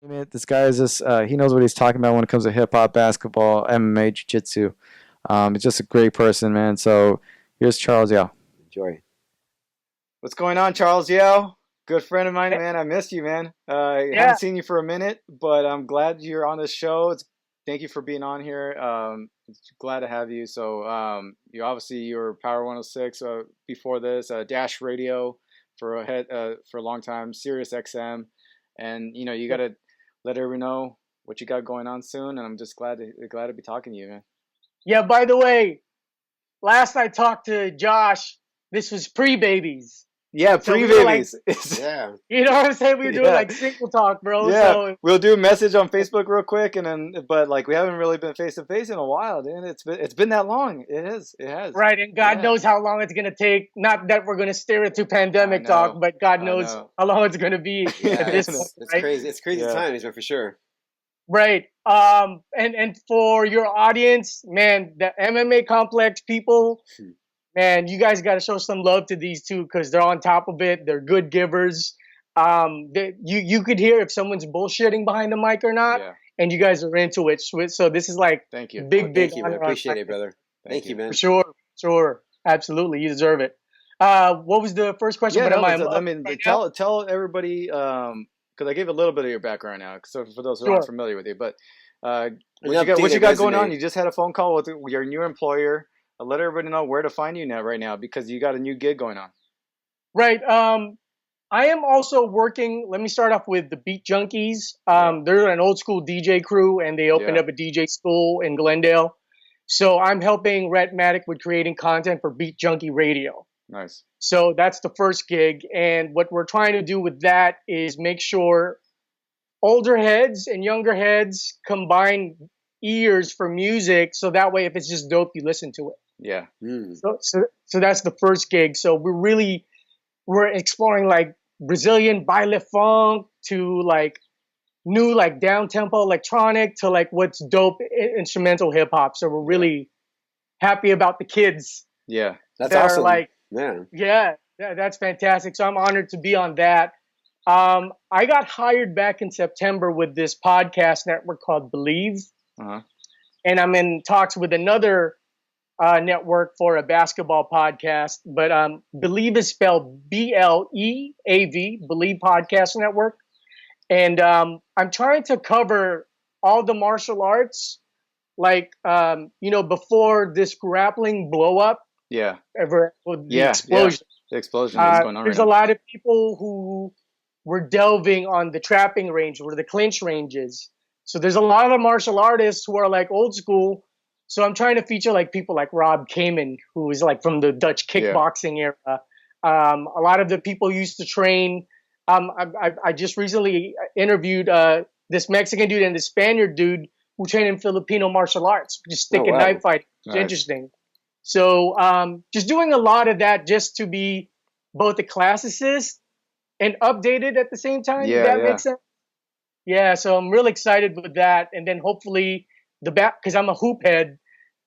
This guy is just, he knows what he's talking about when it comes to hip hop, basketball, MMA, jiu-jitsu. He's just a great person, man. So here's Charles Yao. Enjoy. What's going on, Charles Yao? Good friend of mine, Yeah, man. I missed you, man. I haven't yeah, seen you for a minute, but I'm glad you're on the show. Thank you for being on here. Glad to have you. So you were Power 106 before this, Dash Radio for a long time, Sirius XM, and you got to let everyone know what you got going on soon. And I'm just glad to be talking to you, man. yeah. By the way, last I talked to Josh, this was pre-babies. Yeah, So pre we were like, babies. Yeah. you know what I'm saying? We were doing Yeah. like single talk, bro. Yeah, So, we'll do a message on Facebook real quick, and then but like we haven't really been face to face in a while, dude. It's been that long. It is. It has. right. And God Yeah, knows how long it's going to take. Not that we're going to steer it to I pandemic talk, know. but God I knows know. how long it's going to be Yeah, at this I know. point, it's right? crazy. It's crazy Yeah. times, man, for sure. Right. And for your audience, man, the MMA Complex people, Hmm. man, you guys got to show some love to these two because they're on top of it. They're good givers. You could hear if someone's bullshitting behind the mic or not, Yeah. and you guys are into it. So this is like Thank you. Oh, big thank you, man. honor on Appreciate my it, end. brother. Thank Thank you, you. For man. sure, absolutely, you deserve it. What was the first question? Yeah, But no, am I but I up mean, right now? tell everybody, because I gave a little bit of your background now, so for those who aren't Sure. familiar with you, but An what you updated got going on? resume. You just had a phone call with your new employer. Let everybody know where to find you now, right now, because you got a new gig going on. Right. I am also working. Let me start off with the Beat Junkies. Yeah, They're an old school DJ crew, and they opened yeah, up a DJ school in Glendale. So I'm helping Rhett Matic with creating content for Beat Junkie Radio. nice. So that's the first gig, and what we're trying to do with that is make sure older heads and younger heads combine ears for music, so that way if it's just dope, you listen to it. Yeah, Mm. So that's the first gig. So we're exploring like Brazilian baile funk to like new like down tempo electronic to like what's dope instrumental hip hop. So we're yeah, really happy about the kids yeah, That's that are awesome. like, Man. yeah, that's fantastic. So I'm honored to be on that. I got hired back in September with this podcast network called Believe, uh-huh. and I'm in talks with another network for a basketball podcast. But Believe is spelled BLEAV, Believe Podcast Network. And I'm trying to cover all the martial arts, like before this grappling blow up, Yeah, ever with the yeah, yeah. explosion. The explosion that's going on right There's a now. lot of people who were delving on the trapping range or the clinch ranges. So there's a lot of martial artists who are like old school. So I'm trying to feature like people like Rob Kamen, who is like from the Dutch Yeah, kickboxing era. A lot of the people used to train. I just recently interviewed this Mexican dude and this Spaniard dude who train in Filipino martial arts, just Oh, stick and wow. knife fight. It's nice. interesting. So just doing a lot of that just to be both a classicist and updated at the same time, if Yeah, that yeah, makes sense. Yeah, so I'm real excited with that. And then hopefully because I'm a hoop head,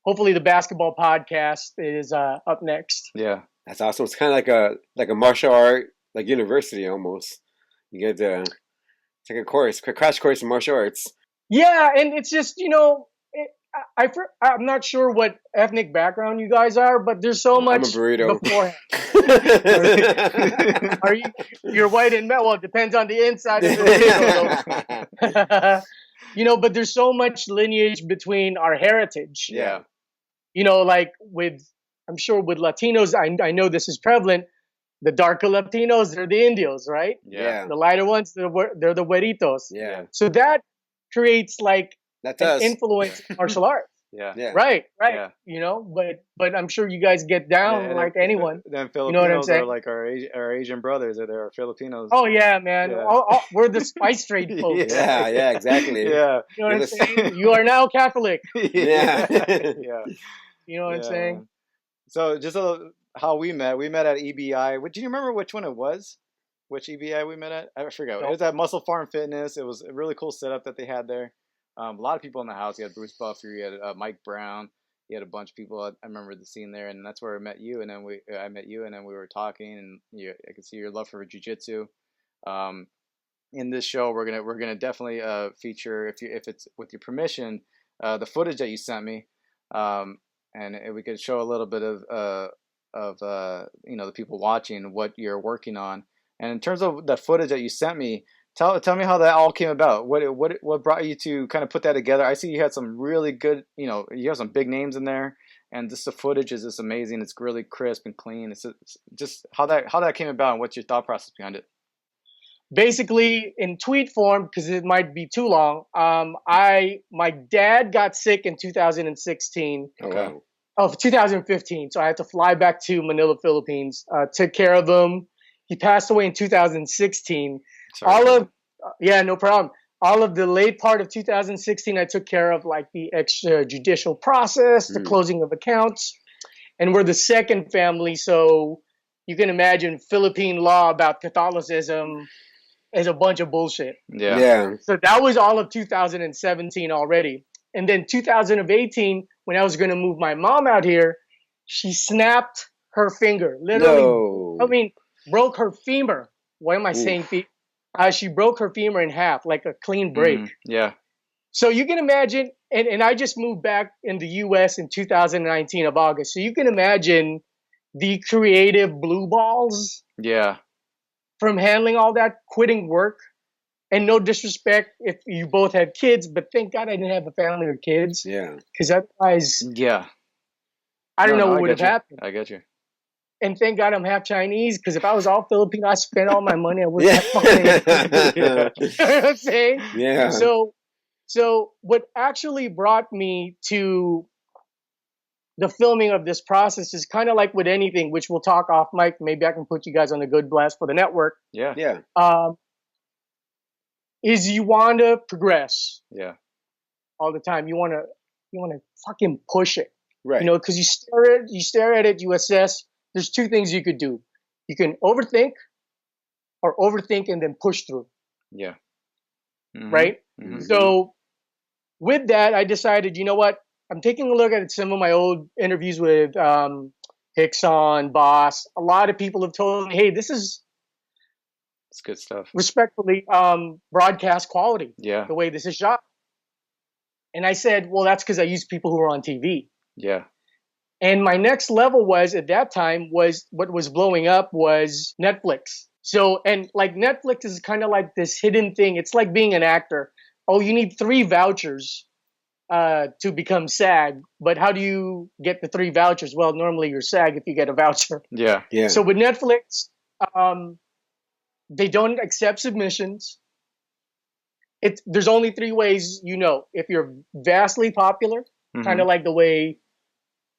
hopefully the basketball podcast is up next. yeah. That's awesome. It's kind of like a martial art, like university almost. You get to take a course, a crash course in martial arts. Yeah, and it's just, I'm not sure what ethnic background you guys are, but there's so I'm a much burrito. beforehand. Are you, you're white and well, it depends on the inside of the burrito, though. But there's so much lineage between our heritage. Yeah, Like I'm sure with Latinos, I know this is prevalent. The darker Latinos, they're the Indios, right? yeah, Yeah. The lighter ones, they're the güeritos. Yeah. So that creates like That's an us. influence in martial arts. yeah, Yeah. Right. yeah. But I'm sure you guys get down like anyone. Then You know what I'm Filipinos are saying? like our Asian brothers. They're our Filipinos. Oh yeah, man. Yeah. We're the spice trade folks. Yeah, yeah, exactly. Yeah. You know what You're I'm the saying? You are now Catholic. Yeah. Yeah. You know what I'm Yeah, saying? man. So just how we met. We met at EBI. Do you remember which one it was? Which EBI we met at? I forgot. It No. was at Muscle Farm Fitness. It was a really cool setup that they had there. A lot of people in the house. You had Bruce Buffer. You had Mike Brown. You had a bunch of people. I remember the scene there, and that's where I met you. And then I met you, and then we were talking, and I could see your love for jiu-jitsu. Um, in this show, we're gonna definitely feature, if it's with your permission, the footage that you sent me, um, and we could show a little bit of the people watching what you're working on. And in terms of the footage that you sent me, tell me how that all came about. What brought you to kind of put that together? I see you had some really good, you have some big names in there, and just the footage is just amazing. It's really crisp and clean. It's just how that came about and what's your thought process behind it. Basically, in tweet form, because it might be too long. My dad got sick in 2016. Oh wow. Oh, 2015. So I had to fly back to Manila, Philippines. Took care of him. He passed away in 2016. Sorry. Yeah, no problem. All of the late part of 2016, I took care of like the extrajudicial process, the closing of accounts, and we're the second family. So you can imagine Philippine law about Catholicism is a bunch of bullshit. Yeah. Yeah. So that was all of 2017 already. And then 2018, when I was going to move my mom out here, she snapped her finger. Literally, No. I mean, broke her femur. Why am I saying femur? She broke her femur in half, like a clean break. Yeah. So you can imagine, and I just moved back in the U.S. in 2019 of August. So you can imagine the creative blue balls Yeah. from handling all that, quitting work. And no disrespect if you both had kids, but thank God I didn't have a family or kids. Yeah. Because otherwise, Yeah. I don't know I what would get have you. happened. I get you. And thank God I'm half Chinese, because if I was all Filipino, I spent all my money. I wouldn't have money. Yeah. You know what I'm saying? Yeah. So what actually brought me to the filming of this process is kind of like with anything, which we'll talk off mic. Maybe I can put you guys on a good blast for the network. Yeah. Yeah. Is you want to progress Yeah. all the time. You want to fucking push it. Right. Because you stare at it, you assess. There's two things you could do. You can overthink or overthink and then push through. Yeah. Right? Mm-hmm. So with that, I decided, you know what? I'm taking a look at some of my old interviews with Hickson, Boss. A lot of people have told me, hey, this is It's good stuff. respectfully broadcast quality, Yeah. the way this is shot. And I said, well, that's because I use people who are on TV. Yeah. And my next level was at that time was what was blowing up was Netflix. So, and like Netflix is kind of like this hidden thing. It's like being an actor. Oh, you need 3 vouchers to become SAG. But how do you get the 3 vouchers? Well, normally you're SAG if you get a voucher. Yeah. Yeah. So with Netflix, they don't accept submissions. There's only 3 ways, if you're vastly popular, kind of like the way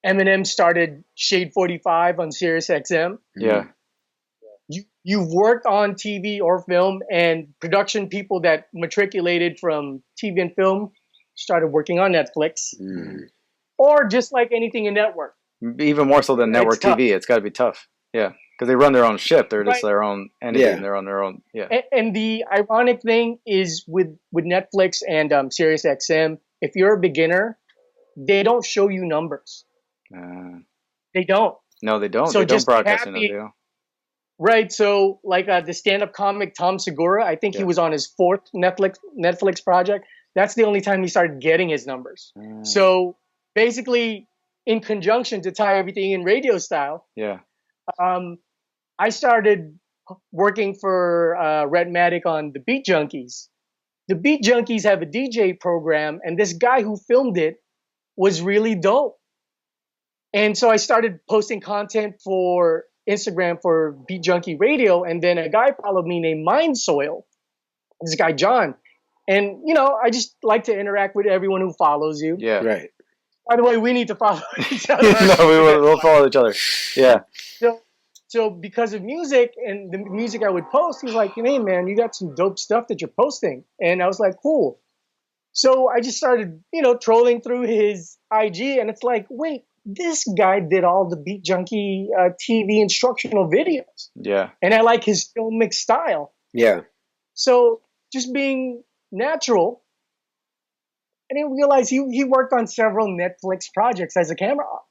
Eminem started Shade 45 on Sirius XM. Yeah. You've worked on TV or film, and production people that matriculated from TV and film started working on Netflix. Or just like anything in network. Even more so than network tough. TV, it's got to be tough. Yeah. Because they run their own ship. They're just Right. their own entity. Yeah. And they're on their own. Yeah. And the ironic thing is with Netflix and Sirius XM, if you're a beginner, they don't show you numbers. They don't. No, they don't. So They don't just broadcast happy- it. They Right. So like the stand-up comic Tom Segura, I think he was on his 4th Netflix project. That's the only time he started getting his numbers. So basically, in conjunction to tie everything in radio style, Yeah. I started working for Redmatic on the Beat Junkies. The Beat Junkies have a DJ program, and this guy who filmed it was really dope. And so I started posting content for Instagram for Beat Junkie Radio, and then a guy followed me named Mind Soil. This guy John, and I just like to interact with everyone who follows you. Yeah. Right. By the way, we need to follow each other. No, we'll follow each other. Yeah. So because of music and the music I would post, he was like, hey man, you got some dope stuff that you're posting, and I was like, cool. So I just started, trolling through his IG, and it's like, wait. This guy did all the Beat Junkie TV instructional videos. Yeah. And I like his filmic style. Yeah. So just being natural. I didn't realize he worked on several Netflix projects as a camera op.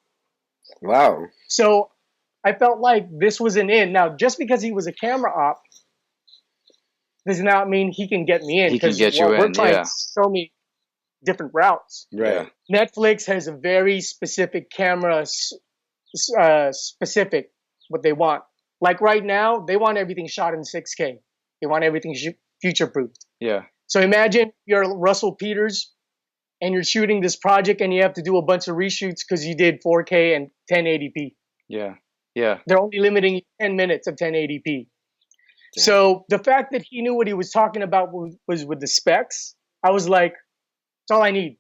Wow. So I felt like this was an in. Now, just because he was a camera op does not mean he can get me in, He can because get you we're in, trying yeah. so many different routes. Right. Netflix has a very specific camera specific what they want. Like right now, they want everything shot in 6K. They want everything future proofed. Yeah. So imagine you're Russell Peters and you're shooting this project and you have to do a bunch of reshoots because you did 4K and 1080p. Yeah. Yeah. They're only limiting you 10 minutes of 1080p. Damn. So the fact that he knew what he was talking about was with the specs, I was like, that's all I need.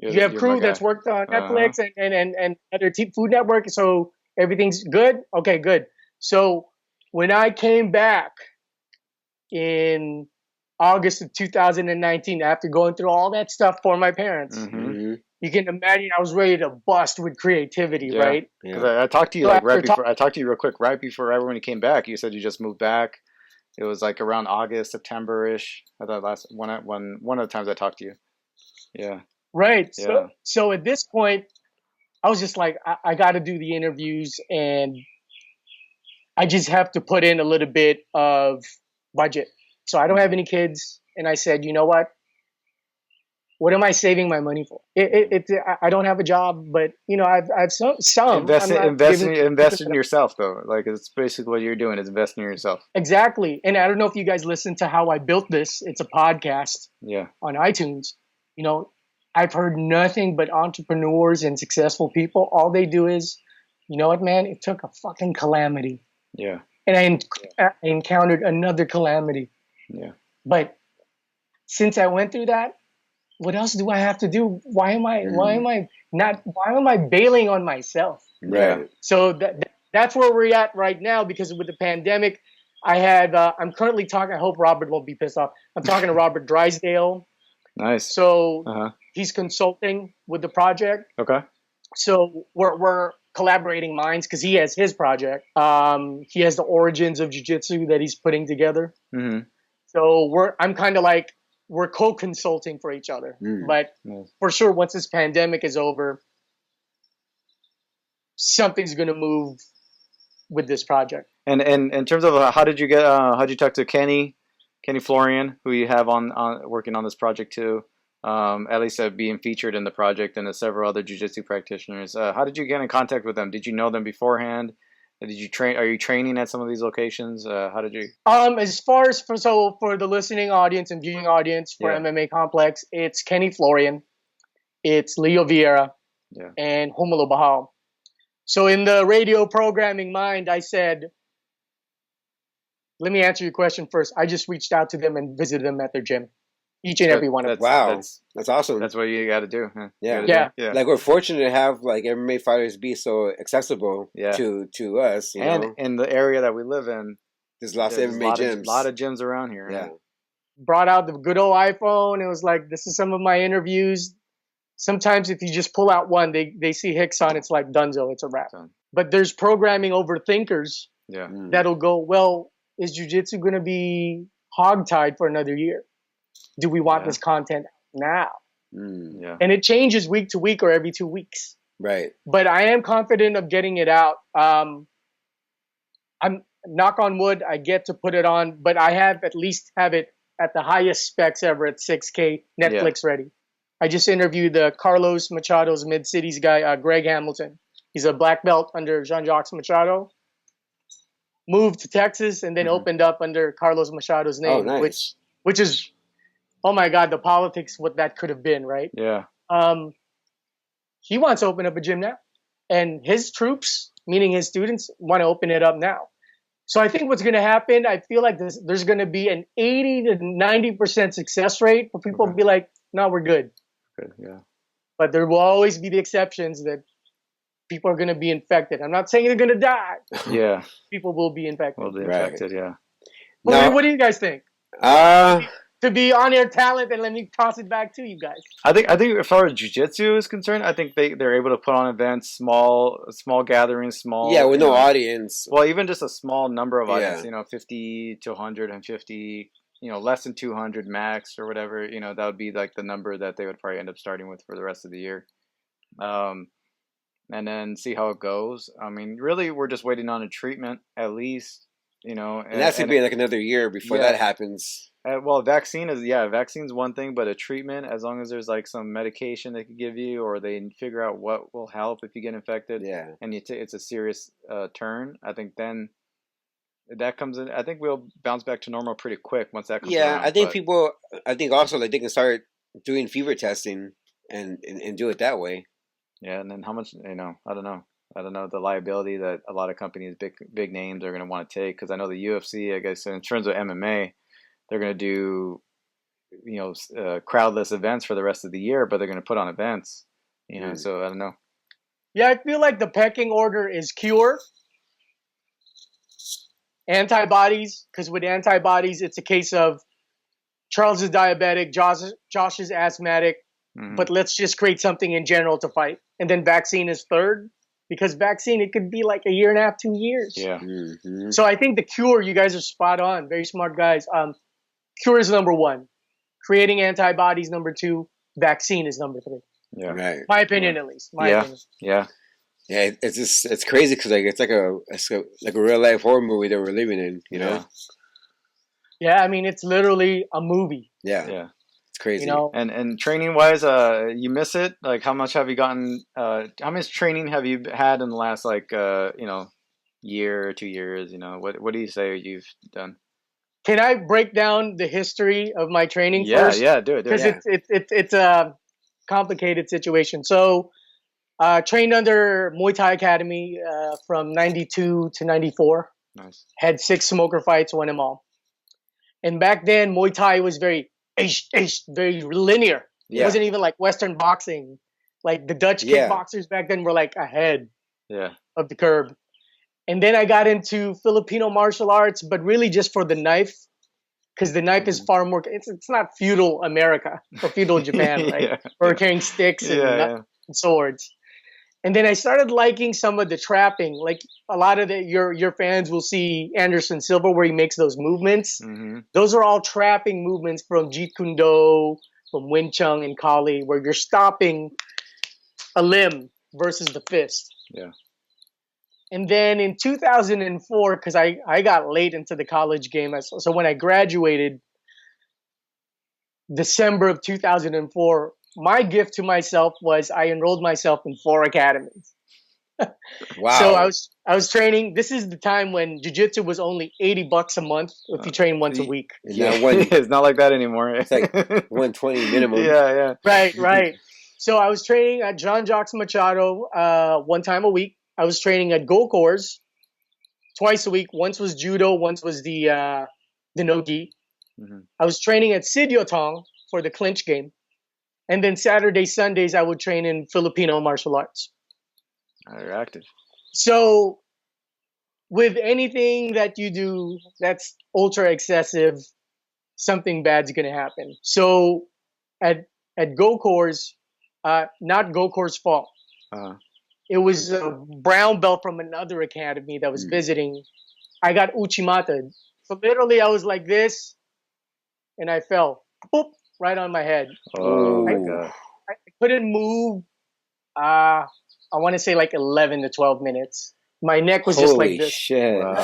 You have You're my crew that's guy. worked on Uh-huh. Netflix and other Food Network, so everything's good. Okay, good. So when I came back in August of 2019, after going through all that stuff for my parents, Mm-hmm. you can imagine I was ready to bust with creativity, Yeah. right? Because Yeah. I talked to you So like right after before. I talked to you real quick right when you came back. You said you just moved back. It was like around August, September-ish. I thought one of the times I talked to you. Yeah. Right. Yeah. So at this point, I was just like, I got to do the interviews, and I just have to put in a little bit of budget. So I don't have any kids, and I said, you know what? What am I saving my money for? I don't have a job, but you know, I've some. Invest I'm not invest giving invest in yourself though. Like it's basically what you're doing is investing in yourself. exactly. And I don't know if you guys listen to how I built this. It's a podcast Yeah. on iTunes. You know, I've heard nothing but entrepreneurs and successful people. All they do is, you know what, man? It took a fucking calamity, Yeah. and I encountered another calamity. Yeah. But since I went through that, what else do I have to do? Why am I bailing on myself? Right. So that's where we're at right now, because with the pandemic, I'm currently talking. I hope Robert won't be pissed off. I'm talking to Robert Drysdale. Nice. So Uh-huh. he's consulting with the project. Okay. So we're collaborating minds because he has his project. He has the origins of jiu-jitsu that he's putting together. Mm-hmm. So I'm kind of like, we're co-consulting for each other. But Nice. for sure, once this pandemic is over, something's going to move with this project. And in terms of how'd you talk to Kenny Florian, who you have on working on this project too? At least being featured in the project, and several other jiu-jitsu practitioners. How did you get in contact with them? Did you know them beforehand? Did you train? Are you training at some of these locations? How did you? As far as for the listening audience and viewing audience for MMA Complex, it's Kenny Florian, it's Leo Vieira, and Humalo Bahal. So in the radio programming mind, I said, let me answer your question first. I just reached out to them and visited them at their gym. Each and every one of them. Wow, that's awesome. That's what you got to do. Huh? Yeah. Like we're fortunate to have like MMA fighters be so accessible to us, you know. In the area that we live in, there's lots of MMA gyms. A lot of gyms around here. Yeah. Right? Brought out the good old iPhone. It was like, this is some of my interviews. Sometimes if you just pull out one, they see Hicks on, it's like dunzo, it's a wrap. But there's programming overthinkers that'll go, well, is jiu-jitsu going to be hogtied for another year? Do we want this content now? And it changes week to week or every 2 weeks. Right. But I am confident of getting it out. I'm knock on wood, I get to put it on, but I have at least have it at the highest specs ever at 6K, Netflix ready. I just interviewed Carlos Machado's Mid-Cities guy, Greg Hamilton. He's a black belt under Jean-Jacques Machado. Moved to Texas and then opened up under Carlos Machado's name, which is, oh my God, the politics, what that could have been, right? Yeah. He wants to open up a gym now. And his troops, meaning his students, want to open it up now. So I think what's going to happen, I feel like there's going to be an 80 to 90% success rate for people to be like, no, we're good. Good, yeah. But there will always be the exceptions that people are going to be infected. I'm not saying they're going to die. Yeah. People will be infected. Will be infected, yeah. Well, what do you guys think? To be on-air talent, and let me toss it back to you guys. I think as far as jiu-jitsu is concerned, I think they're able to put on events, small gatherings, with no audience. Well, even just a small number of audience, 50 to 150, less than 200 max or whatever, that would be like the number that they would probably end up starting with for the rest of the year. And then see how it goes. I mean, really, we're just waiting on a treatment, at least, And that's gonna be like another year before that happens. Well, vaccine's one thing, but a treatment, as long as there's like some medication they could give you, or they figure out what will help if you get infected, and it's a serious turn, I think then that comes in. I think we'll bounce back to normal pretty quick once that comes around. I think also like they can start doing fever testing and do it that way. Yeah, and then how much, I don't know. I don't know the liability that a lot of companies, big names, are going to want to take, because I know the UFC, I guess, in terms of MMA, they're going to do, crowdless events for the rest of the year, but they're going to put on events, so I don't know. Yeah, I feel like the pecking order is cure, antibodies, because with antibodies, it's a case of Charles is diabetic, Josh is asthmatic, but let's just create something in general to fight. And then vaccine is third, because vaccine, it could be like a year and a half, 2 years. Yeah. So I think the cure, you guys are spot on. Very smart guys. Cure is number one. Creating antibodies, number two. Vaccine is number three. Yeah. Right. My opinion, at least. My opinion. Yeah. Yeah, it's crazy because like it's like a real life horror movie that we're living in, you know. Yeah, I mean it's literally a movie. Yeah, it's crazy. And training wise, you miss it. Like, how much have you gotten? How much training have you had in the last year or 2 years? What do you say you've done? Can I break down the history of my training first? Yeah, do it. Because it's a complicated situation. So. Trained under Muay Thai Academy from 92 to 94. Nice. Had 6 smoker fights, won them all. And back then, Muay Thai was very linear. It wasn't even like Western boxing. Like the Dutch kickboxers back then were like ahead of the curve. And then I got into Filipino martial arts, but really just for the knife. Because the knife is far more, it's not feudal America or feudal Japan, right? We're carrying sticks and swords. And then I started liking some of the trapping. Like a lot of your fans will see Anderson Silva where he makes those movements. Those are all trapping movements from Jeet Kune Do, from Wing Chun and Kali, where you're stopping a limb versus the fist. Yeah. And then in 2004, because I got late into the college game, so when I graduated, December of 2004, my gift to myself was I enrolled myself in 4 academies. Wow. So I was training. This is the time when jiu-jitsu was only $80 a month if you train once a week. It's not like that anymore. It's like 120 minimum. Yeah. Right. So I was training at John Jacques Machado 1 time a week. I was training at Gokors twice a week. Once was judo, once was the no-gi. I was training at Sidyotong for the clinch game. And then Saturday, Sundays, I would train in Filipino martial arts. You're active. So with anything that you do that's ultra excessive, something bad's going to happen. So at Gokors, not Gokor's fault. It was a brown belt from another academy that was visiting. I got Uchimata. So literally I was like this, and I fell. Boop. Right on my head. Oh my God. I couldn't move. I want to say like 11 to 12 minutes. My neck was just like this. Shit. Wow.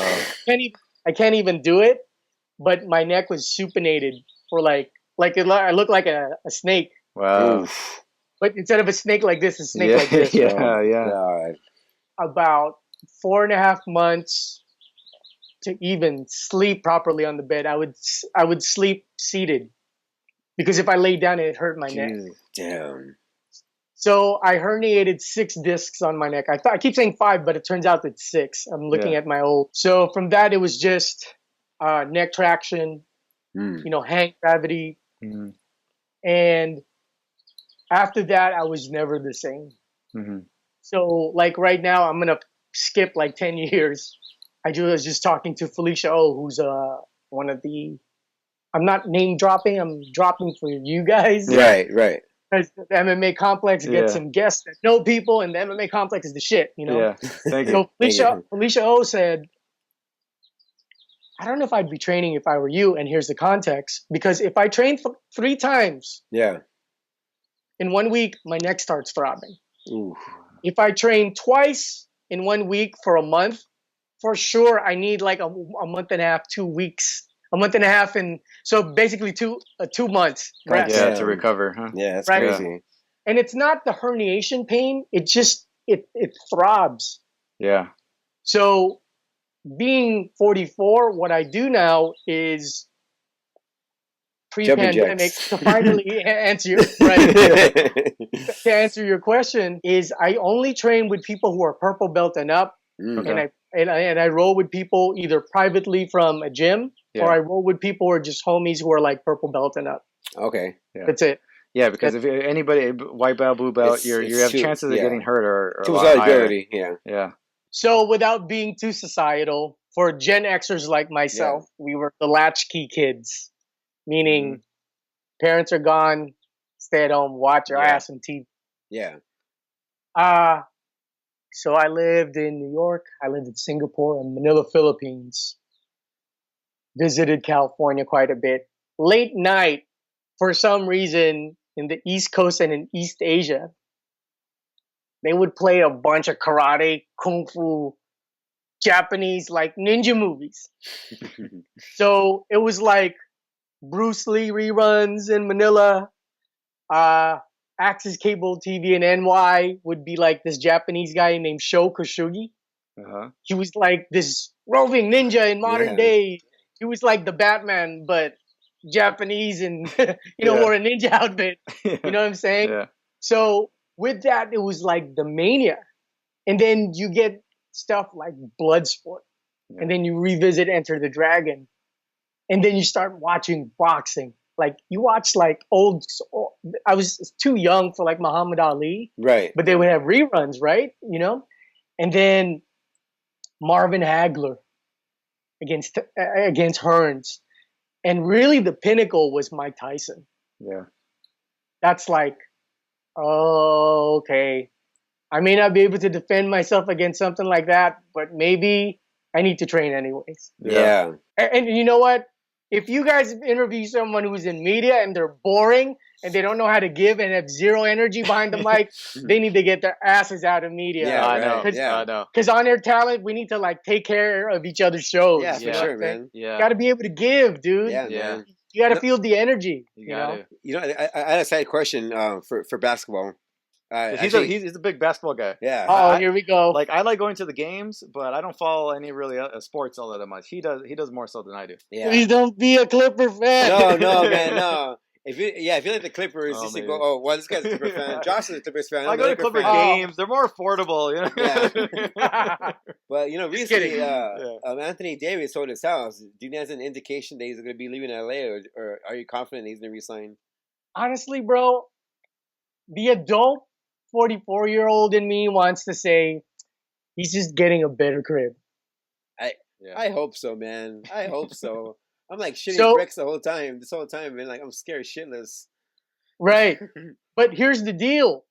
I can't even do it, but my neck was supinated for I looked like a snake. Wow. Oof. But instead of a snake like this, a snake like this. Yeah. God. About 4.5 months to even sleep properly on the bed. I would sleep seated. Because if I laid down, it hurt my neck. Damn. So I herniated 6 discs on my neck. I keep saying 5, but it turns out it's 6. I'm looking at my old. So from that, it was just neck traction, hand gravity. And after that, I was never the same. So like right now, I'm going to skip like 10 years. I was just talking to Felicia O, who's one of the... I'm not name dropping. I'm dropping for you guys. Right. Because the MMA Complex gets some guests that know people, and the MMA Complex is the shit, Yeah, thank you. So Felicia O said, I don't know if I'd be training if I were you, and here's the context. Because if I train 3 times in 1 week, my neck starts throbbing. Ooh. If I train twice in 1 week for a month, for sure I need like a month and a half, 2 weeks, a month and a half, and so basically 2 months rest. Yeah, to Damn. recover, huh? Yeah, that's Right. crazy. And it's not the herniation pain; it just it throbs. Yeah. So being 44, what I do now is Jumping pre-pandemic jacks. to finally answer your right. To answer your question is I only train with people who are purple belt and up, Mm. and Okay. I roll with people either privately from a gym or I Yeah. roll with people who are just homies who are like purple belt and up. Okay. Yeah. That's it. Yeah, because if anybody white belt, blue belt, It's you have too, chances of yeah. getting hurt are a Too much lot higher. liability. Yeah. Yeah. So without being too societal, for Gen Xers like myself, we were the latchkey kids, meaning parents are gone, stay at home, watch your Yeah. ass on TV. Yeah. So I lived in New York, I lived in Singapore and Manila, Philippines. Visited California quite a bit. Late night, for some reason, in the East Coast and in East Asia, they would play a bunch of karate, kung fu, Japanese, like ninja movies. So it was like Bruce Lee reruns in Manila. Access Cable TV in NY would be like this Japanese guy named Sho Kosugi. Uh-huh. He was like this roving ninja in modern Yeah. day. He was like the Batman, but Japanese and wore a ninja outfit. You know what I'm saying? Yeah. So with that, it was like the mania. And then you get stuff like Bloodsport. Yeah. And then you revisit Enter the Dragon. And then you start watching boxing. Like you watch like I was too young for like Muhammad Ali, Right. but they would have reruns, right? And then Marvin Hagler against Hearns. And really the pinnacle was Mike Tyson. Yeah. That's like, oh, okay. I may not be able to defend myself against something like that, but maybe I need to train anyways. Yeah. And you know what? If you guys interview someone who's in media and they're boring and they don't know how to give and have zero energy behind the mic, they need to get their asses out of media. Yeah, I right. know. Yeah. I know. Because on Air Talent, we need to like take care of each other's shows. Yeah, you for know sure, what I'm saying? man. Yeah. Got to be able to give, dude. Yeah, Yeah. man. You got to No- feel the energy. You got to. You know, I had a side question for basketball. He's a big basketball guy. Yeah. Oh, here we go. Like I like going to the games, but I don't follow any really sports all that much. He does more so than I do. Yeah. Please don't be a Clipper fan. No, man, no. If you like the Clippers, Oh, you should maybe. go. Oh, well, this guy's a Clipper fan. Josh is a Clippers fan. I I'm a go to Laker Clipper fan. games. They're more affordable. Yeah. But recently, kidding. Anthony Davis sold his house. Do you think that's an indication that he's going to be leaving LA, or are you confident he's going to resign? Honestly, bro, the adult 44-year-old in me wants to say he's just getting a better crib. I hope so, man. I hope so. I'm like shitting So- bricks this whole time, man. Like I'm scared shitless. Right. But here's the deal.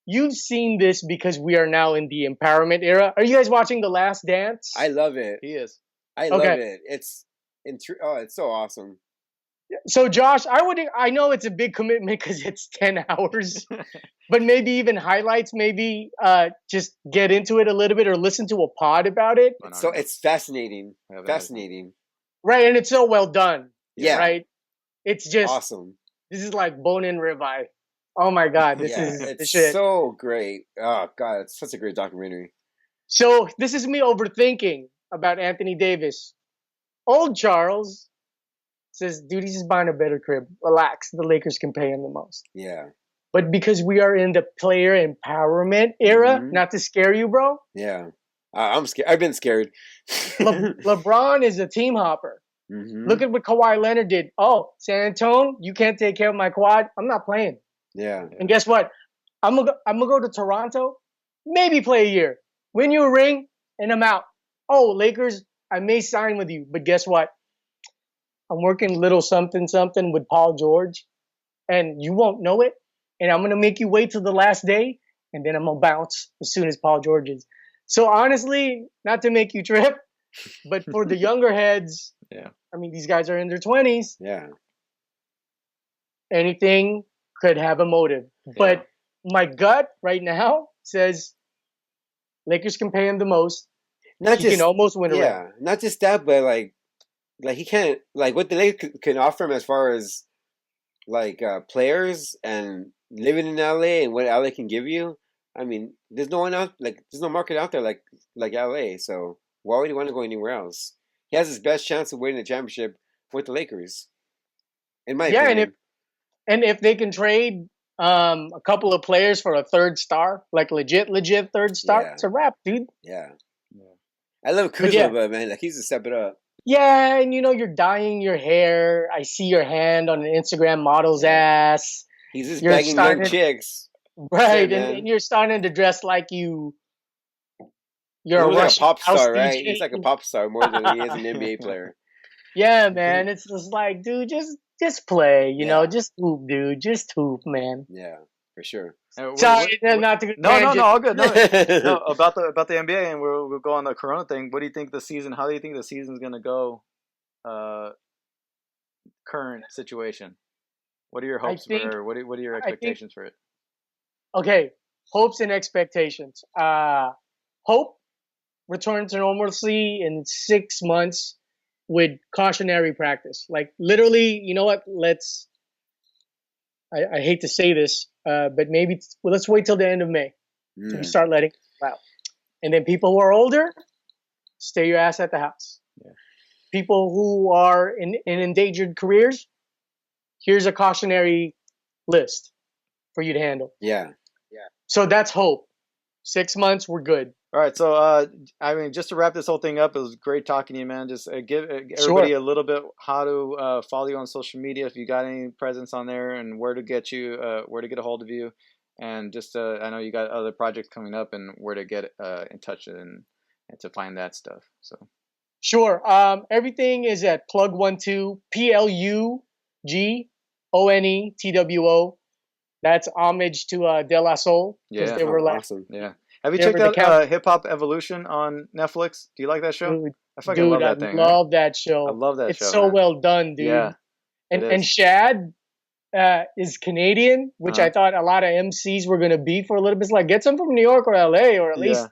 You've seen this because we are now in the empowerment era. Are you guys watching The Last Dance? I love it. He is. I love Okay. it. It's it's so awesome. So Josh, I know it's a big commitment because it's 10 hours, but maybe even highlights, maybe just get into it a little bit or listen to a pod about it. So it's fascinating. I haven't had it. Fascinating. Right. And it's so well done. Yeah. Right. It's just, Awesome. this is like bone in ribeye. Oh my God. This is the it's shit. so great. Oh God, it's such a great documentary. So this is me overthinking about Anthony Davis. Old Charles says, dude, he's just buying a better crib. Relax. The Lakers can pay him the most. Yeah. But because we are in the player empowerment era, Mhm. not to scare you, bro, Yeah. I'm scared. I've been scared. LeBron is a team hopper. Mhm. Look at what Kawhi Leonard did. Oh, San Antonio, you can't take care of my quad. I'm not playing. Yeah. And guess what? I'm gonna go to Toronto, maybe play a year, win you a ring, and I'm out. Oh, Lakers, I may sign with you, but guess what? I'm working little something something with Paul George, and you won't know it. And I'm gonna make you wait till the last day, and then I'm gonna bounce as soon as Paul George is. So honestly, not to make you trip, but for the younger heads, Yeah. I mean, these guys are in their 20s. Yeah. Anything could have a motive. But my gut right now says Lakers can pay him the most. Not he can just almost win a ring. yeah, not just that, but like he can't like what the Lakers can offer him as far as like players and living in LA and what LA can give you. I mean, there's no one out there's no market out there like LA. So why would he want to go anywhere else? He has his best chance of winning the championship with the Lakers, in my Yeah, opinion. and if they can trade a couple of players for a third star, like legit third star, Yeah. it's a wrap, dude. Yeah, Yeah. I love But Kuzma, yeah. but man, like he's to step it up. Yeah, and you're dyeing your hair. I see your hand on an Instagram model's ass. He's just You're bagging young starting, chicks. right? That's it, And man. you're starting to dress like you're He's a almost like a Russian pop house star, right? DJ. He's like a pop star more than he is an NBA player. Yeah, man. It's just like, dude, just play. Yeah. Just hoop, dude. Just hoop, man. Yeah, for sure. Sorry, not to no, tangent. all good. No, no, about the NBA, and we'll go on the Corona thing. What do you think the season? How do you think the season's gonna go? Current situation. What are your hopes think- for? What are your expectations for it? Okay, hopes and expectations. Hope return to normalcy in 6 months with cautionary practice. Like literally, you know what? I hate to say this, but maybe let's wait till the end of May to start letting people out. And then people who are older, stay your ass at the house. Yeah. People who are in endangered careers, here's a cautionary list for you to handle. Yeah. So that's hope. 6 months, we're good. All right, so I mean, just to wrap this whole thing up, it was great talking to you, man. Just give everybody a little bit how to follow you on social media if you got any presence on there, and where to get you, where to get a hold of you, and just I know you got other projects coming up, and where to get in touch and to find that stuff. So Sure. Everything is at plug12 PLUGONETWO. That's homage to De La Soul because Yeah. they were like, Awesome. yeah, have you They checked were the out Hip Hop Evolution on Netflix? Do you like that show? dude, I fucking love that I thing. love that show. I love that it's show. so man. well done, dude. Yeah, it and is. Shad is Canadian, which I thought a lot of MCs were gonna be for a little bit. It's like get some from New York or LA or at least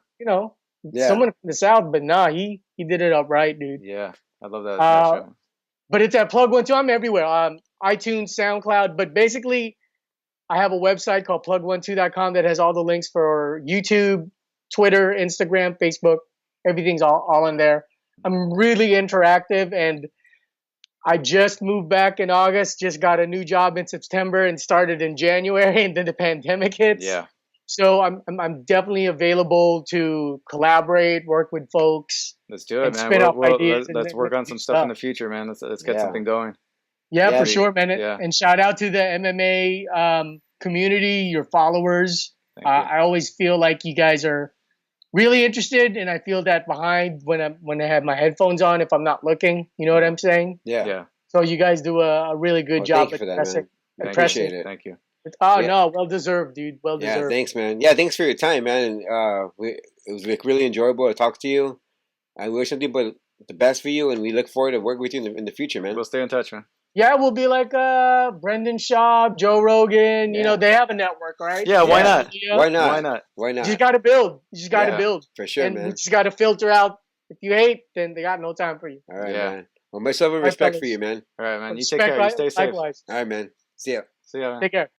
someone from the South. But nah, he did it up right, dude. Yeah, I love that show. But it's at plug12. I'm everywhere. iTunes, SoundCloud. But basically, I have a website called plug12.com that has all the links for YouTube, Twitter, Instagram, Facebook. Everything's all in there. I'm really interactive, and I just moved back in August, just got a new job in September, and started in January, and then the pandemic hits. Yeah. So I'm definitely available to collaborate, work with folks. Let's do it, and man. spin off ideas Let's and work make on new some stuff in the future, man. Let's get Yeah. something going. Yeah, Yeah, for dude. sure, man. Yeah. And shout out to the MMA community, your followers. Thank you. I always feel like you guys are really interested, and I feel that behind when I have my headphones on if I'm not looking. You know what I'm saying? Yeah. Yeah. So you guys do a really good Well, job. thank you for that, addressing- man. Thank you. addressing- Appreciate it. Thank you. Oh Yeah. no, well deserved, dude. Well Yeah, deserved. thanks, man. Yeah, thanks for your time, man. And it was like really enjoyable to talk to you. I wish nothing but the best for you, and we look forward to working with you in the future, man. We'll stay in touch, man. Yeah, we'll be like Brendan Schaub, Joe Rogan. You Yeah. know, they have a network, right? Yeah, why Yeah. not? Yeah. Why not? Why not? Why You not? just got to build. You just got to Yeah. build. For sure, And we man. just got to filter out. If you hate, then they got no time for you. All right, Yeah. man. Well, much love and All right, respect for fellas. you, man. All right, man. You take Respect, care. You stay safe. likewise. All right, man. See ya. See ya, man. Take care.